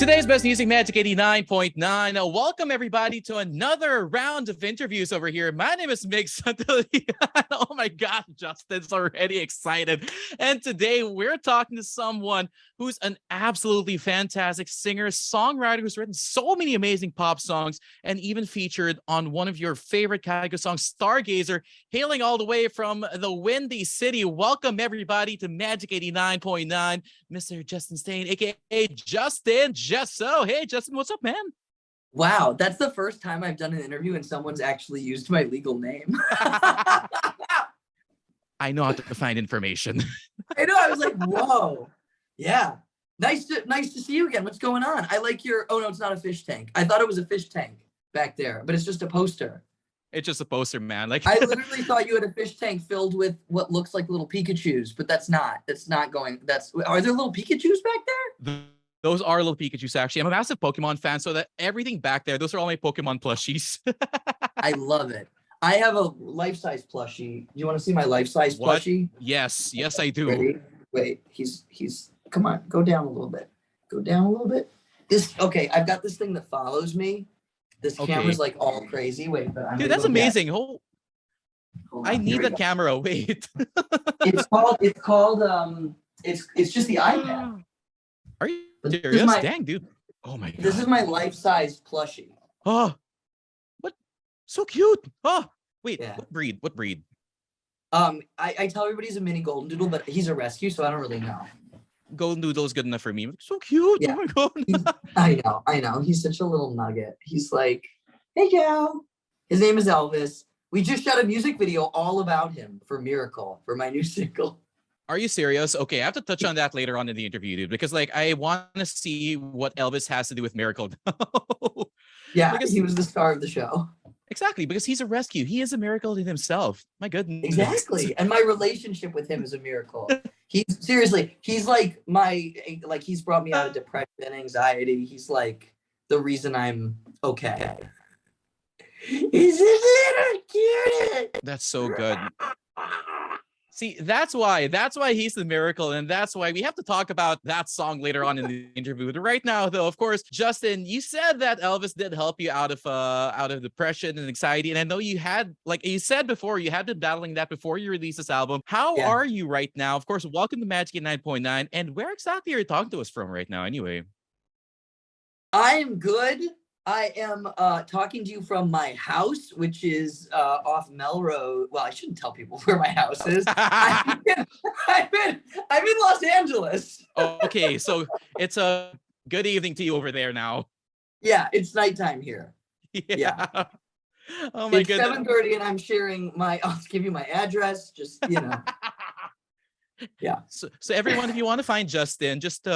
Today's Best Music Magic 89.9. Welcome everybody to another round of interviews over here. My name is Migs Santillan. Oh my God, Justin's already excited. And today we're talking to someone who's an absolutely fantastic singer, songwriter who's written so many amazing pop songs and even featured on one of your favorite Kygo songs, Stargazer, hailing all the way from the Windy City. Welcome everybody to Magic 89.9, Mr. Justin Stain, aka Justin Jesso. Hey Justin, what's up, man? Wow, that's the first time I've done an interview and someone's actually used my legal name. I know how to find information. I know, I was like, whoa. Yeah. Nice to see you again. What's going on? I like your, oh no, it's not a fish tank. I thought it was a fish tank back there, but it's just a poster. It's just a poster, man. Like I literally thought you had a fish tank filled with what looks like little Pikachus, but that's not. It's not going. Are there little Pikachus back there? Those are little Pikachus, actually. I'm a massive Pokemon fan, so that everything back there, those are all my Pokemon plushies. I love it. I have a life-size plushie. Do you want to see my life-size plushie? Yes, I do. Ready? Wait, he's. Come on, go down a little bit. Go down a little bit. Okay, I've got this thing that follows me. This camera's like all crazy. Wait, but dude, that's amazing. I need that camera. Wait. It's just the iPad. Are you serious? Dang, dude. Oh my God. This is my life-size plushie. Oh, what? So cute. Oh, wait, Yeah. What breed? I tell everybody he's a mini golden doodle, but he's a rescue, so I don't really know. Golden doodle is good enough for me. So cute. Yeah. Oh my God. I know. He's such a little nugget. He's like, hey, Joe. His name is Elvis. We just shot a music video all about him for Miracle, for my new single. Are you serious? Okay, I have to touch on that later on in the interview, dude, because like I want to see what Elvis has to do with Miracle. Yeah, because he was the star of the show. Exactly, because he's a rescue. He is a miracle in himself. My goodness. Exactly. And my relationship with him is a miracle. He's like he's brought me out of depression, anxiety. He's like the reason I'm okay. He's a little cute. That's so good. See, that's why he's the miracle, and that's why we have to talk about that song later on in the interview. But right now, though, of course, Justin, you said that Elvis did help you out of depression and anxiety, and I know you had, like you said before, you had been battling that before you released this album. How are you right now? Of course, welcome to Magic 9.9, and where exactly are you talking to us from right now? Anyway, I am good. I am talking to you from my house, which is off Melrose. Well, I shouldn't tell people where my house is. I'm in Los Angeles. Okay, so it's a good evening to you over there now. Yeah, it's nighttime here. Yeah. Oh my goodness. It's 7:30, and I'm sharing I'll give you my address. Just Yeah. So everyone, if you want to find Justin, just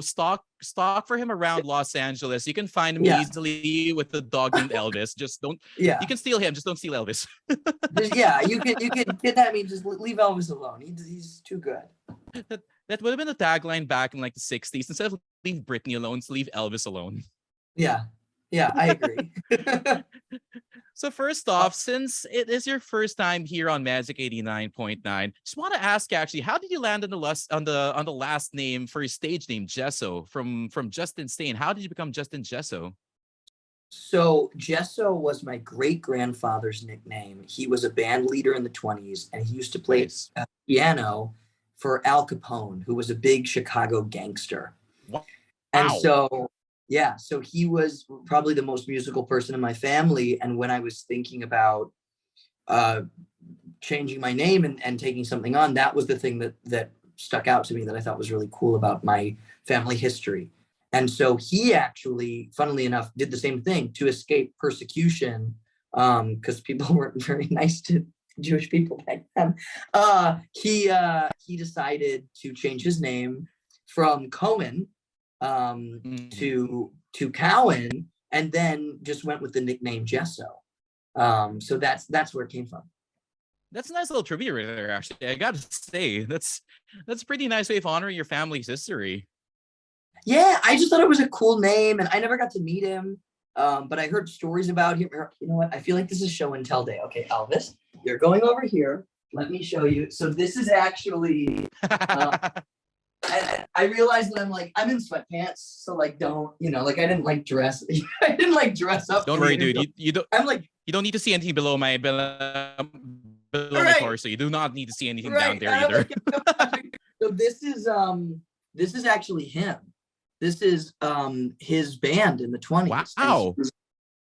stalk for him around Los Angeles. You can find him easily with the dog named Elvis. Just don't. Yeah. You can steal him. Just don't steal Elvis. You can kidnap me. Just leave Elvis alone. He's too good. That would have been the tagline back in like the 60s. Instead of leave Britney alone, leave Elvis alone. Yeah, I agree. So first off, since it is your first time here on Magic 89.9, just want to ask actually, how did you land on the last name for your stage name, Jesso, from Justin Stain? How did you become Justin Jesso? So Jesso was my great-grandfather's nickname. He was a band leader in the 20s, and he used to play piano for Al Capone, who was a big Chicago gangster. Wow. And so he was probably the most musical person in my family. And when I was thinking about changing my name and taking something on, that was the thing that stuck out to me that I thought was really cool about my family history. And so he actually, funnily enough, did the same thing to escape persecution, because people weren't very nice to Jewish people back then. He decided to change his name from Cohen to Cowan, and then just went with the nickname Jesso. So that's where it came from. That's a nice little trivia right there, actually. I gotta say, that's a pretty nice way of honoring your family's history. Yeah, I just thought it was a cool name, and I never got to meet him, but I heard stories about him. You know what? I feel like this is show and tell day. Okay, Elvis, you're going over here. Let me show you. So this is actually, I I realized that I'm in sweatpants, so like don't, like I didn't like dress. I didn't like dress up. Don't worry, dude. You don't. I'm like, You don't need to see anything below my my torso. You do not need to see anything down there either. So this is actually him. This is his band in the 20s. Wow.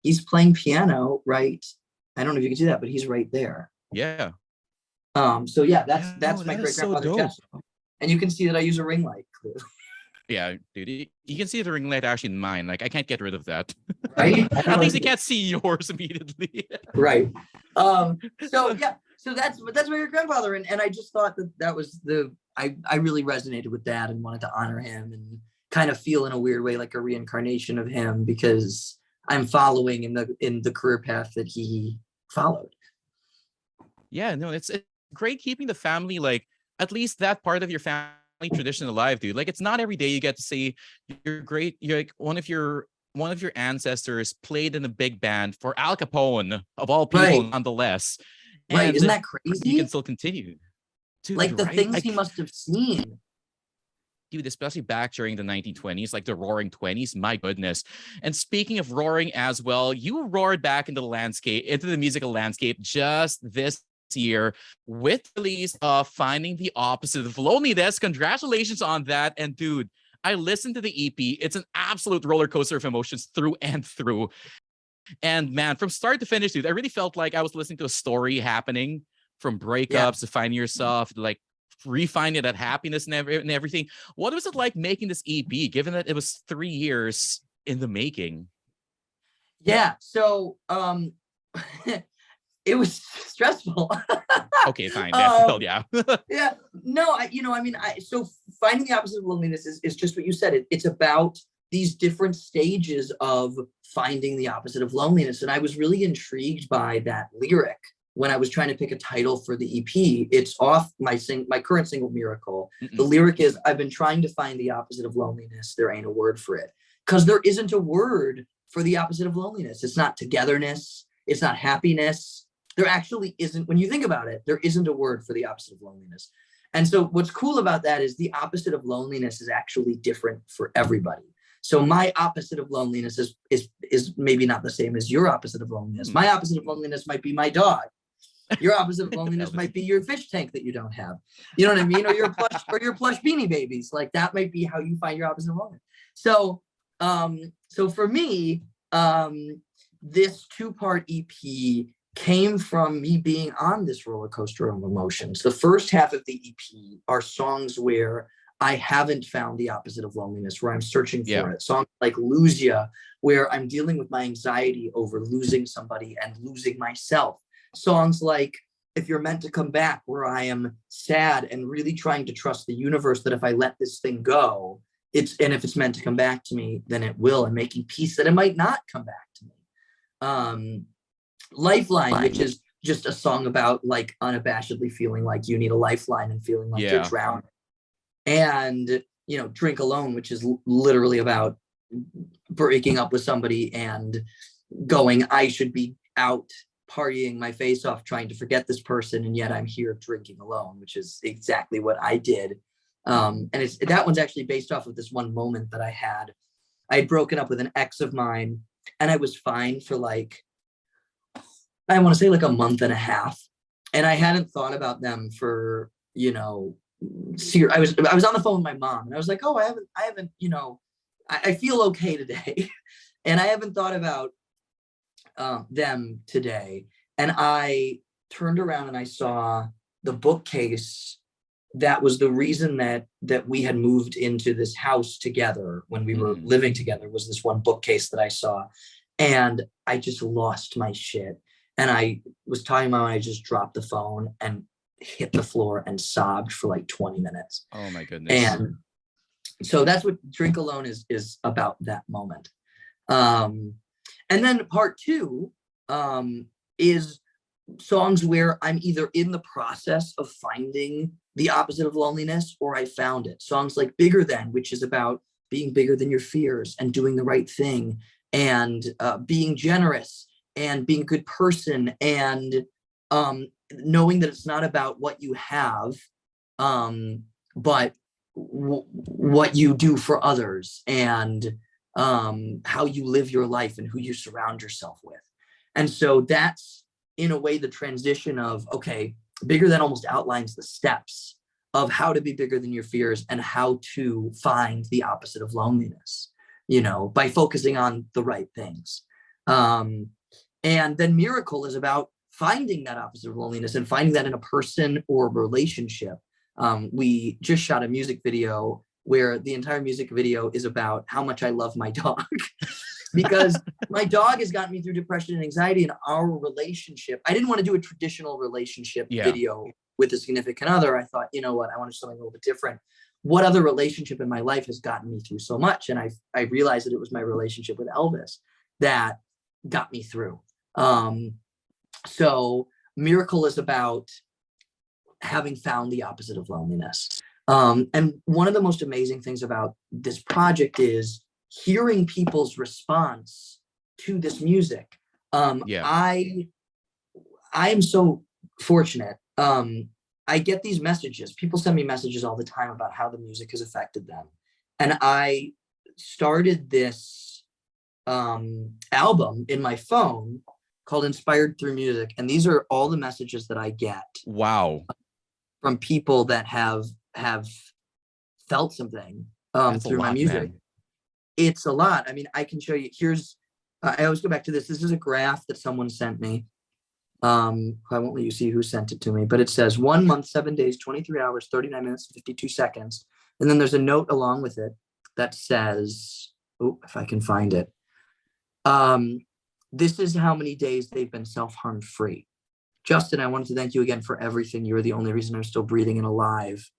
He's playing piano, right? I don't know if you can see that, but he's right there. Yeah. So yeah, that's my great grandfather Jesso. And you can see that I use a ring light. Yeah, dude. You can see the ring light actually in mine. Like I can't get rid of that. Right? At least you can't see yours immediately. Right. So yeah, so that's my great grandfather, and I just thought that was I really resonated with that and wanted to honor him and kind of feel in a weird way like a reincarnation of him because I'm following in the career path that he followed. Yeah, no, it's great keeping the family, like at least that part of your family tradition alive, dude. Like it's not every day you get to see you're like one of your ancestors played in a big band for Al Capone of all people, Right. Nonetheless. Right, and isn't that crazy? You can still continue. Dude, like the right? things he must have seen. Dude, especially back during the 1920s, like the roaring 20s, my goodness. And speaking of roaring as well, you roared back into the musical landscape just this year with the release of Finding the Opposite of Loneliness. Congratulations on that. And dude, I listened to the EP. It's an absolute roller coaster of emotions through and through. And man, from start to finish, dude, I really felt like I was listening to a story happening from breakups to finding yourself, like refinding that happiness and everything. What was it like making this EP, given that it was 3 years in the making? Yeah, so it was stressful. Okay, fine. Well, yeah. Yeah, no, so Finding the Opposite of Loneliness is just what you said. It's about these different stages of finding the opposite of loneliness. And I was really intrigued by that lyric when I was trying to pick a title for the EP. It's off my current single, Miracle. The lyric is, I've been trying to find the opposite of loneliness. There ain't a word for it. Because there isn't a word for the opposite of loneliness. It's not togetherness. It's not happiness. There actually isn't, when you think about it, there isn't a word for the opposite of loneliness. And so what's cool about that is the opposite of loneliness is actually different for everybody. So my opposite of loneliness is maybe not the same as your opposite of loneliness. My opposite of loneliness might be my dog. Your opposite of loneliness might be your fish tank that you don't have. You know what I mean? Or your plush Beanie Babies. Like that might be how you find your opposite of loneliness. So for me, this 2-part EP came from me being on this roller coaster of emotions. The first half of the EP are songs where I haven't found the opposite of loneliness, where I'm searching for it. Songs like Lose Ya, where I'm dealing with my anxiety over losing somebody and losing myself. Songs like If You're Meant to Come Back, where I am sad and really trying to trust the universe that if I let this thing go, if it's meant to come back to me, then it will, and making peace that it might not come back to me. Lifeline, which is just a song about like unabashedly feeling like you need a lifeline and feeling like you're drowning. And, Drink Alone, which is literally about breaking up with somebody and going, I should be out partying my face off trying to forget this person, and yet I'm here drinking alone, which is exactly what I did. And that one's actually based off of this one moment that I had. I had broken up with an ex of mine, and I was fine for I want to say a month and a half, and I hadn't thought about them for I was on the phone with my mom, and I was like, oh, I haven't I feel okay today. And I haven't thought about them today. And I turned around and I saw the bookcase that was the reason that we had moved into this house together when we were living together, was this one bookcase that I saw. And I just lost my shit. And I was talking about, I just dropped the phone and hit the floor and sobbed for 20 minutes. Oh my goodness. And so that's what Drink Alone is about, that moment. And then part 2 is songs where I'm either in the process of finding the opposite of loneliness or I found it. Songs like Bigger Than, which is about being bigger than your fears and doing the right thing and being generous and being a good person and knowing that it's not about what you have, but what you do for others, and how you live your life and who you surround yourself with. And so that's in a way the transition of, okay, bigger than almost outlines the steps of how to be bigger than your fears and how to find the opposite of loneliness, by focusing on the right things. And then Miracle is about finding that opposite of loneliness and finding that in a person or relationship. We just shot a music video where the entire music video is about how much I love my dog because my dog has gotten me through depression and anxiety in our relationship. I didn't want to do a traditional relationship video with a significant other. I thought, you know what, I want to do something a little bit different. What other relationship in my life has gotten me through so much? And I realized that it was my relationship with Elvis that got me through. So Miracle is about having found the opposite of loneliness. And one of the most amazing things about this project is hearing people's response to this music. I am so fortunate. I get these messages. People send me messages all the time about how the music has affected them. And I started this album in my phone called Inspired Through Music. And these are all the messages that I get. Wow. From people that have felt something through my music. Man. It's a lot. I mean, I can show you. Here's, I always go back to this. This is a graph that someone sent me. I won't let you see who sent it to me, but it says 1 month, 7 days, 23 hours, 39 minutes, 52 seconds. And then there's a note along with it that says, oh, if I can find it. This is how many days they've been self-harm free. Justin, I wanted to thank you again for everything. You're the only reason I'm still breathing and alive.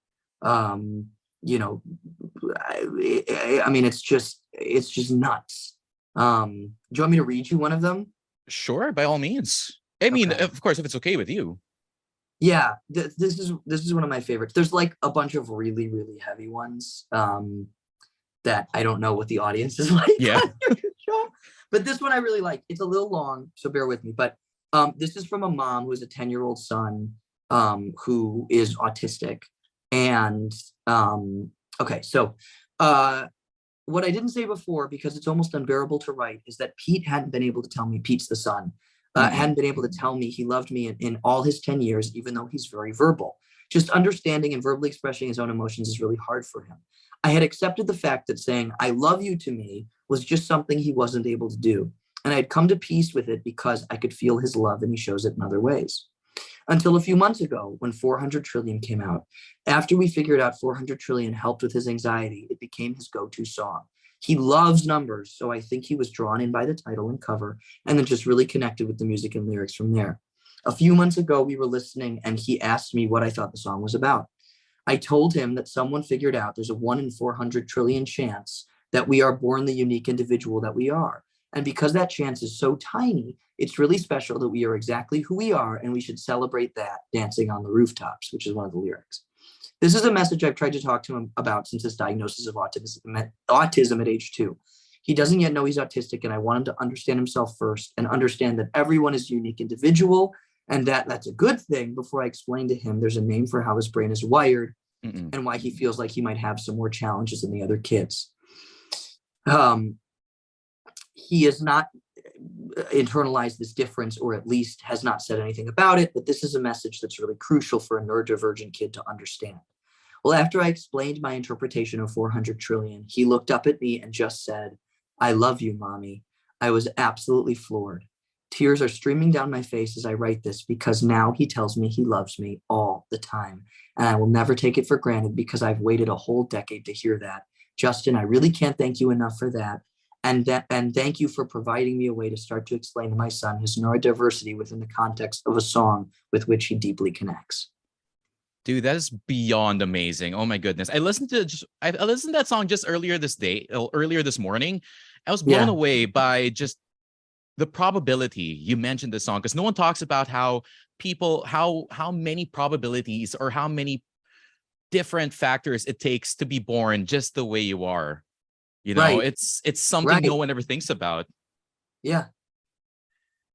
I mean, it's just nuts. Do you want me to read you one of them? Sure, by all means. I mean, of course, if it's okay with you. Yeah, this is one of my favorites. There's like a bunch of really, really heavy ones that I don't know what the audience is like. Yeah. But this one I really like. It's a little long, so bear with me. But this is from a mom who has a 10-year-old son who is autistic. And okay, so what I didn't say before, because it's almost unbearable to write, is that Pete hadn't been able to tell me, Pete's the son, hadn't been able to tell me he loved me in all his 10 years, even though he's very verbal. Just understanding and verbally expressing his own emotions is really hard for him. I had accepted the fact that saying, I love you to me was just something he wasn't able to do. And I had come to peace with it because I could feel his love and he shows it in other ways. Until a few months ago, when 400 Trillion came out. After we figured out 400 Trillion helped with his anxiety, it became his go-to song. He loves numbers, so I think he was drawn in by the title and cover, and then just really connected with the music and lyrics from there. A few months ago, we were listening, and he asked me what I thought the song was about. I told him that someone figured out there's a 1 in 400 trillion chance that we are born the unique individual that we are. And because that chance is so tiny, it's really special that we are exactly who we are, and we should celebrate that dancing on the rooftops, which is one of the lyrics. This is a message I've tried to talk to him about since his diagnosis of autism at age 2. He doesn't yet know he's autistic, and I want him to understand himself first and understand that everyone is a unique individual, and that's a good thing before I explain to him there's a name for how his brain is wired and why he feels like he might have some more challenges than the other kids. He has not internalized this difference, or at least has not said anything about it, but this is a message that's really crucial for a neurodivergent kid to understand. Well, after I explained my interpretation of 400 trillion, he looked up at me and just said, I love you, mommy. I was absolutely floored. Tears are streaming down my face as I write this because now he tells me he loves me all the time. And I will never take it for granted because I've waited a whole decade to hear that. Justin, I really can't thank you enough for that. And thank you for providing me a way to start to explain to my son his neurodiversity within the context of a song with which he deeply connects. Dude, that is beyond amazing. Oh my goodness. I listened to that song just earlier this morning. I was blown away by just the probability you mentioned the song, because no one talks about how many probabilities or how many different factors it takes to be born just the way you are. You know, it's something no one ever thinks about. Yeah.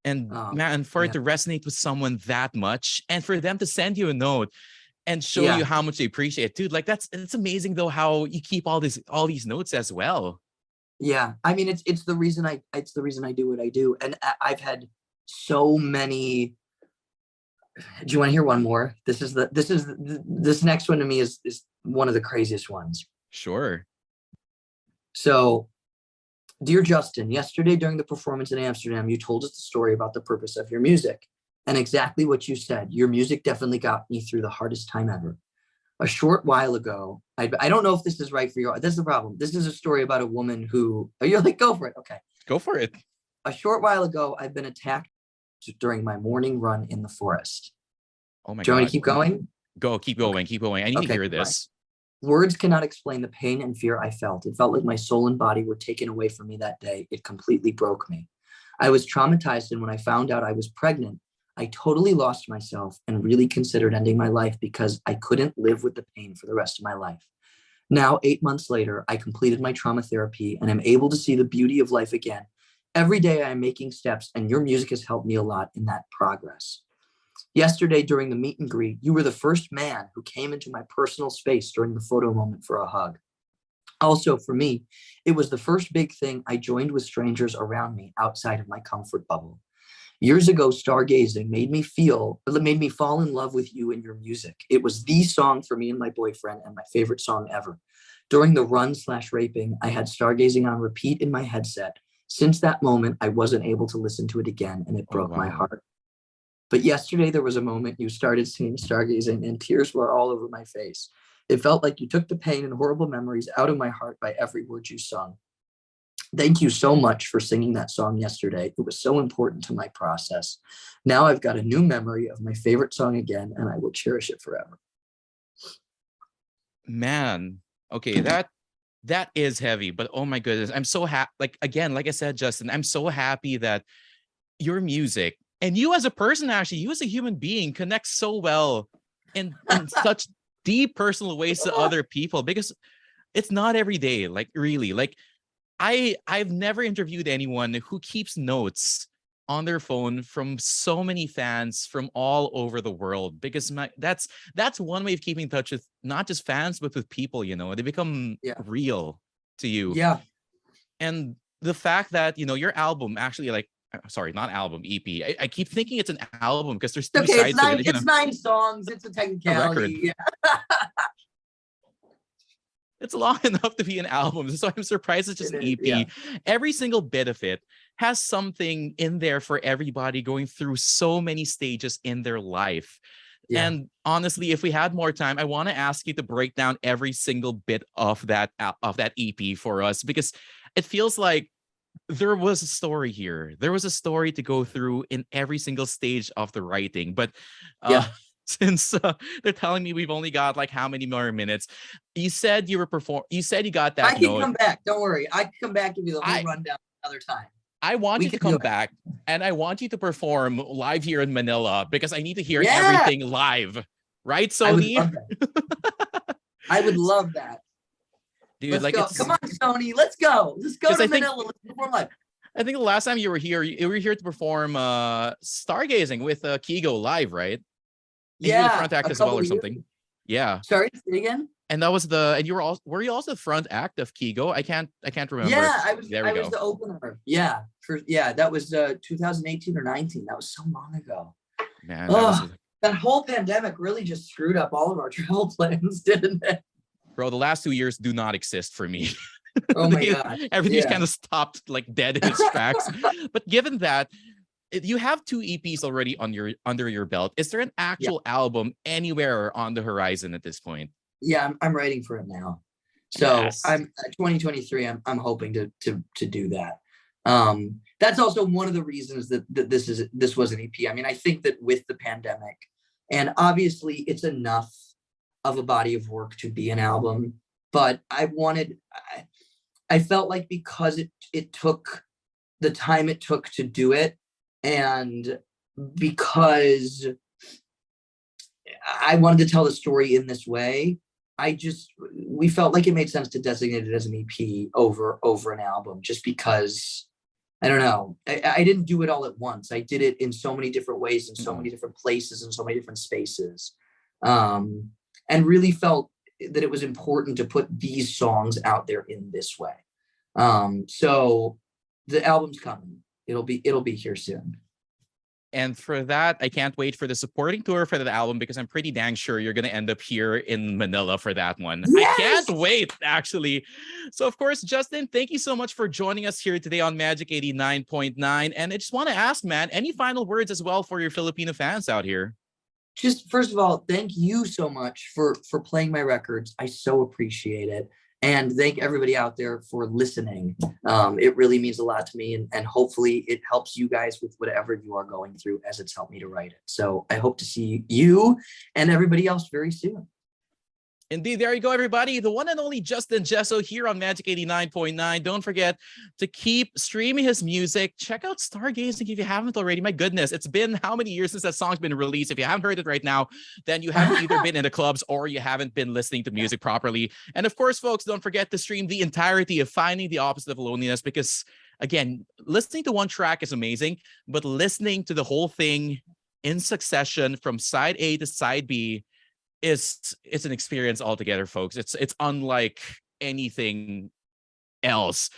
And man, for it to resonate with someone that much, and for them to send you a note, and show you how much they appreciate it. Dude, like it's amazing though how you keep all these notes as well. Yeah, I mean, it's the reason I do what I do, and I've had so many. Do you want to hear one more? This next one to me is one of the craziest ones. Sure. So, dear Justin, yesterday during the performance in Amsterdam, you told us the story about the purpose of your music, and exactly what you said. Your music definitely got me through the hardest time ever. A short while ago, I don't know if this is right for you. This is the problem. This is a story about a woman who, you're like, go for it. Okay. Go for it. A short while ago, I've been attacked during my morning run in the forest. Oh my Do you want me God. to keep going? Keep going, keep going. I need to hear this. Words cannot explain the pain and fear I felt. It felt like my soul and body were taken away from me that day. It completely broke me. I was traumatized, and when I found out I was pregnant, I totally lost myself and really considered ending my life because I couldn't live with the pain for the rest of my life. Now, 8 months later, I completed my trauma therapy and am able to see the beauty of life again. Every day I am making steps, and your music has helped me a lot in that progress. Yesterday, during the meet and greet, you were the first man who came into my personal space during the photo moment for a hug. Also, for me, it was the first big thing I joined with strangers around me outside of my comfort bubble. Years ago, stargazing made me fall in love with you and your music. It was the song for me and my boyfriend, and my favorite song ever. During the run/raping, I had stargazing on repeat in my headset. Since that moment, I wasn't able to listen to it again, and it broke my heart. But yesterday, there was a moment you started singing stargazing, and tears were all over my face. It felt like you took the pain and horrible memories out of my heart by every word you sung. Thank you so much for singing that song yesterday. It was so important to my process. Now I've got a new memory of my favorite song again, and I will cherish it forever. Man, okay, that is heavy, but oh my goodness, I'm so happy. Like I said, Justin, I'm so happy that your music and you as a person, actually, you as a human being, connect so well in such deep personal ways to other people, because it's not every day. Like really, like I've never interviewed anyone who keeps notes on their phone from so many fans from all over the world, because that's one way of keeping in touch with not just fans but with people. They become real to you. Yeah. And the fact that your album actually, like, sorry, not album, EP. I keep thinking it's an album because there's two sides to it. It's 9 songs. It's a technicality. Yeah. It's long enough to be an album, so I'm surprised it's just an EP. Yeah. Every single bit of it has something in there for everybody going through so many stages in their life. Yeah. And honestly, if we had more time, I want to ask you to break down every single bit of that EP for us, because it feels like there was a story here. There was a story to go through in every single stage of the writing. But since they're telling me we've only got like how many more minutes, you said you got that. I can come back. Don't worry. I can come back and give you the whole rundown another time. I want you to come back, and I want you to perform live here in Manila, because I need to hear everything live. Right, Sony? I would love that. Dude, let's go. Come on, Sony. Let's go. Let's go to Manila. Let's perform live. I think the last time you were here to perform Stargazing with Kigo live, right? You were the front act as well or something. Yeah. Sorry, say again. And that was were you also the front act of Kigo? I can't remember. Yeah, I was the opener. Yeah. That was 2018 or 19. That was so long ago. Man, that whole pandemic really just screwed up all of our travel plans, didn't it? Bro, the last 2 years do not exist for me. Oh my God. Everything's kind of stopped, like dead in its tracks. But given that you have 2 EPs already under your belt, is there an actual album anywhere on the horizon at this point? Yeah, I'm writing for it now. So I'm 2023. I'm hoping to do that. That's also one of the reasons that this was an EP. I mean, I think that with the pandemic, and obviously it's enough of a body of work to be an album, but I felt like because it took the time it took to do it, and because I wanted to tell the story in this way, we felt like it made sense to designate it as an EP over an album, just because, I don't know, I didn't do it all at once. I did it in so many different ways, in so many different places, in so many different spaces. and really felt that it was important to put these songs out there in this way. So the album's coming. It'll be here soon. And for that, I can't wait for the supporting tour for that album, because I'm pretty dang sure you're going to end up here in Manila for that one. Yes! I can't wait, actually. So, of course, Justin, thank you so much for joining us here today on Magic 89.9. And I just want to ask, man, any final words as well for your Filipino fans out here? Just first of all, thank you so much for playing my records. I so appreciate it. And thank everybody out there for listening. It really means a lot to me, and hopefully it helps you guys with whatever you are going through, as it's helped me to write it. So I hope to see you and everybody else very soon. Indeed, there you go, everybody. The one and only Justin Jesso here on Magic 89.9. Don't forget to keep streaming his music. Check out Stargazing if you haven't already. My goodness, it's been how many years since that song's been released? If you haven't heard it right now, then you haven't either been in the clubs or you haven't been listening to music properly. And of course, folks, don't forget to stream the entirety of Finding the Opposite of Loneliness, because, again, listening to one track is amazing, but listening to the whole thing in succession from side A to side B, it's an experience altogether, folks. It's unlike anything else.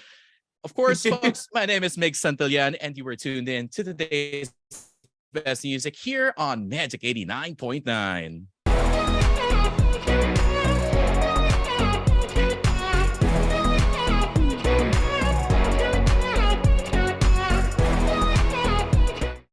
Of course, folks, my name is Migs Santillan, and you were tuned in to today's best music here on Magic 89.9.